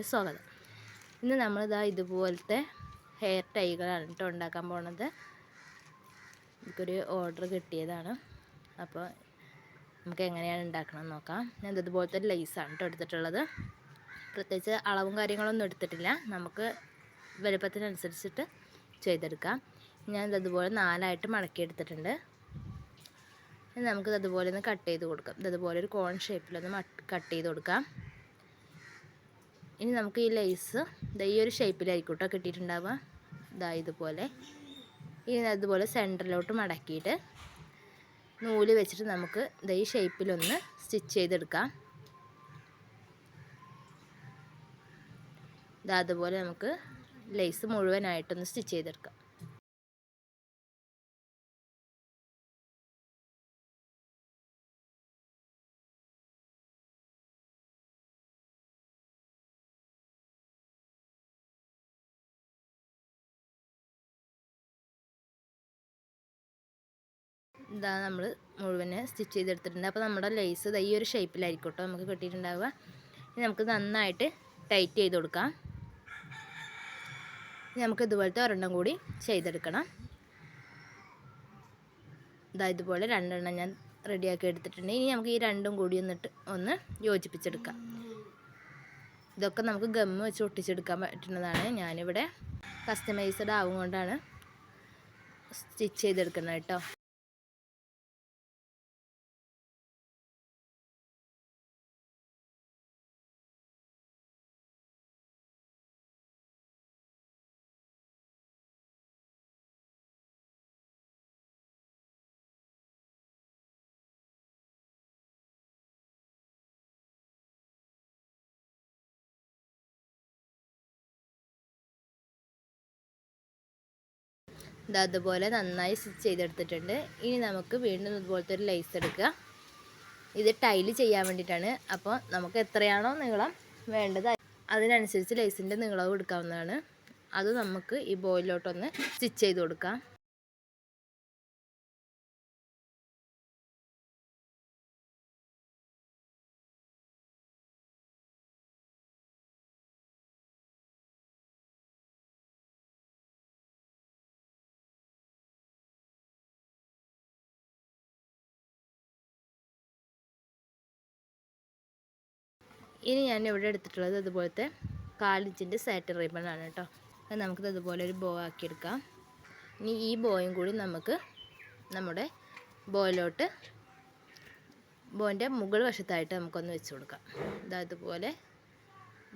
സ്വാഗതം. ഇന്ന് നമ്മളിതാ ഇതുപോലത്തെ ഹെയർ ടൈകളാണ് കേട്ടോ ഉണ്ടാക്കാൻ പോണത്. എനിക്കൊരു ഓർഡർ കിട്ടിയതാണ്. അപ്പോൾ നമുക്ക് എങ്ങനെയാണ് ഉണ്ടാക്കണമെന്ന് നോക്കാം. ഞാൻ ഇതുപോലത്തെ ലേസാണ് കേട്ടോ എടുത്തിട്ടുള്ളത്. പ്രത്യേകിച്ച് അളവും കാര്യങ്ങളൊന്നും എടുത്തിട്ടില്ല. നമുക്ക് വലുപ്പത്തിനനുസരിച്ചിട്ട് ചെയ്തെടുക്കാം. ഞാൻ ഇതുപോലെ 4ആയിട്ട് മടക്കി എടുത്തിട്ടുണ്ട്. നമുക്കിത് അതുപോലെ ഒന്ന് കട്ട് ചെയ്ത് കൊടുക്കാം. ഇതുപോലെ ഒരു കോൺ ഷേപ്പിലൊന്ന് കട്ട് ചെയ്ത് കൊടുക്കാം. ഇനി നമുക്ക് ഈ ലേസ് ഈ ഒരു ഷേപ്പിലായിക്കോട്ടോ കിട്ടിയിട്ടുണ്ടാവുക. ഇതുപോലെ ഇനി അതുപോലെ സെൻറ്ററിലോട്ട് മടക്കിയിട്ട് നൂല് വെച്ചിട്ട് നമുക്ക് ഈ ഷേപ്പിലൊന്ന് സ്റ്റിച്ച് ചെയ്തെടുക്കാം. അതുപോലെ നമുക്ക് ലേസ് മുഴുവനായിട്ടൊന്ന് സ്റ്റിച്ച് ചെയ്തെടുക്കാം. നമ്മൾ മുഴുവനെ സ്റ്റിച്ച് ചെയ്തെടുത്തിട്ടുണ്ട്. അപ്പോൾ നമ്മുടെ ലേസ് ഈ ഒരു ഷേപ്പിലായിരിക്കും കേട്ടോ നമുക്ക് കിട്ടിയിട്ടുണ്ടാവുക. ഇനി നമുക്ക് നന്നായിട്ട് ടൈറ്റ് ചെയ്ത് കൊടുക്കാം. ഇനി നമുക്ക് ഇതുപോലത്തെ ഒരെണ്ണം കൂടി ചെയ്തെടുക്കണം. ഇതുപോലെ 2 എണ്ണം ഞാൻ റെഡിയാക്കി എടുത്തിട്ടുണ്ട്. ഇനി നമുക്ക് ഈ രണ്ടും കൂടി ഒന്ന് യോജിപ്പിച്ചെടുക്കാം. ഇതൊക്കെ നമുക്ക് ഗമ്മ് വെച്ച് ഒട്ടിച്ചെടുക്കാൻ പറ്റുന്നതാണ്. ഞാനിവിടെ കസ്റ്റമൈസ്ഡ് ആവും കൊണ്ടാണ് സ്റ്റിച്ച് ചെയ്തെടുക്കുന്നത് കേട്ടോ. അതുപോലെ നന്നായി സ്റ്റിച്ച് ചെയ്തെടുത്തിട്ടുണ്ട്. ഇനി നമുക്ക് വീണ്ടും ഇതുപോലത്തെ ഒരു ലേസ് എടുക്കുക. ഇത് ടൈല് ചെയ്യാൻ വേണ്ടിയിട്ടാണ്. അപ്പോൾ നമുക്ക് എത്രയാണോ നീളം വേണ്ടത് അതിനനുസരിച്ച് ലേസിൻ്റെ നീളവും എടുക്കാവുന്നതാണ്. അത് നമുക്ക് ഈ ബോയിലോട്ടൊന്ന് സ്റ്റിച്ച് ചെയ്ത് കൊടുക്കാം. ഇനി ഞാൻ ഇവിടെ എടുത്തിട്ടുള്ളത് അതുപോലത്തെ 1/4 ഇഞ്ചിൻ്റെ സാറ്റിൻ റിബണാണ് കേട്ടോ. അത് നമുക്കിത് അതുപോലെ ഒരു ബോ ആക്കിയെടുക്കാം. ഇനി ഈ ബോയും കൂടി നമുക്ക് നമ്മുടെ ബോൻ്റെ മുകൾ വശത്തായിട്ട് നമുക്കൊന്ന് വെച്ച് കൊടുക്കാം. അതുപോലെ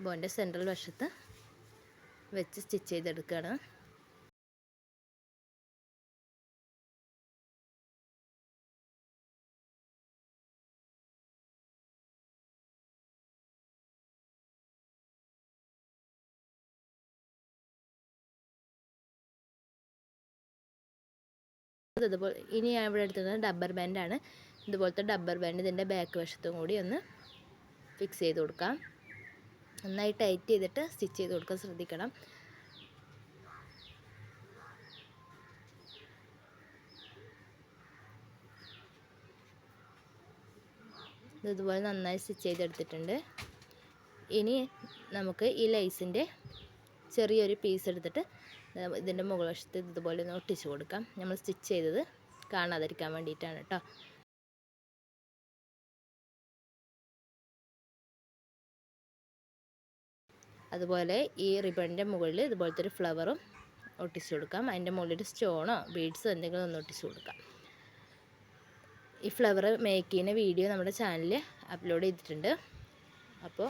ബോൻ്റെ സെൻട്രൽ വശത്ത് വെച്ച് സ്റ്റിച്ച് ചെയ്തെടുക്കുകയാണ്. അതുപോലെ ഇനി ഞാൻ ഇവിടെ എടുത്തത് ഡബ്ബർ ബാൻഡാണ്. ഇതുപോലത്തെ ഡബ്ബർ ബാൻഡ് ഇതിൻ്റെ ബാക്ക് വശത്തും കൂടി ഒന്ന് ഫിക്സ് ചെയ്ത് കൊടുക്കാം. നന്നായി ടൈറ്റ് ചെയ്തിട്ട് സ്റ്റിച്ച് ചെയ്ത് കൊടുക്കാൻ ശ്രദ്ധിക്കണം. ഇതുപോലെ നന്നായി സ്റ്റിച്ച് ചെയ്തെടുത്തിട്ടുണ്ട്. ഇനി നമുക്ക് ഈ ലേസിൻ്റെ ചെറിയൊരു പീസ് എടുത്തിട്ട് ഇതിൻ്റെ മുകൾ വശത്ത് ഇതുപോലെ ഒന്ന് ഒട്ടിച്ച് കൊടുക്കാം. നമ്മൾ സ്റ്റിച്ച് ചെയ്തത് കാണാതിരിക്കാൻ വേണ്ടിയിട്ടാണ് കേട്ടോ. അതുപോലെ ഈ റിബണിൻ്റെ മുകളിൽ ഇതുപോലത്തെ ഒരു ഫ്ലവറും ഒട്ടിച്ച് കൊടുക്കാം. അതിൻ്റെ മുകളിൽ സ്റ്റോണോ ബീഡ്സോ എന്തെങ്കിലും ഒന്ന് ഒട്ടിച്ച് കൊടുക്കാം. ഈ ഫ്ലവർ മേക്ക് ചെയ്യുന്ന വീഡിയോ നമ്മുടെ ചാനലിൽ അപ്ലോഡ് ചെയ്തിട്ടുണ്ട്. അപ്പോൾ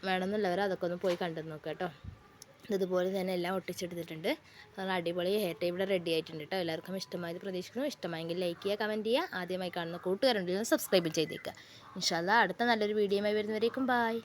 വേണമെന്നുള്ളവർ അതൊക്കെ ഒന്ന് പോയി കണ്ടു നോക്കുക കേട്ടോ. ഇതുപോലെ തന്നെ എല്ലാം ഒട്ടിച്ചെടുത്തിട്ടുണ്ട്. നല്ല അടിപൊളി ഹെയർ ടൈ ഇവിടെ റെഡി ആയിട്ടുണ്ട് കേട്ടോ. എല്ലാവർക്കും ഇഷ്ടമായത് പ്രതീക്ഷിക്കുന്നു. ഇഷ്ടമായെങ്കിൽ ലൈക്ക് ചെയ്യുക, കമൻറ്റ് ചെയ്യുക. ആദ്യമായി കാണുന്ന കൂട്ടുകാരുണ്ടെങ്കിൽ സബ്സ്ക്രൈബ് ചെയ്തേക്കുക. ഇൻഷാ അല്ലാഹ് അടുത്ത നല്ലൊരു വീഡിയോയുമായി വരുന്നവരേക്കും ബൈ.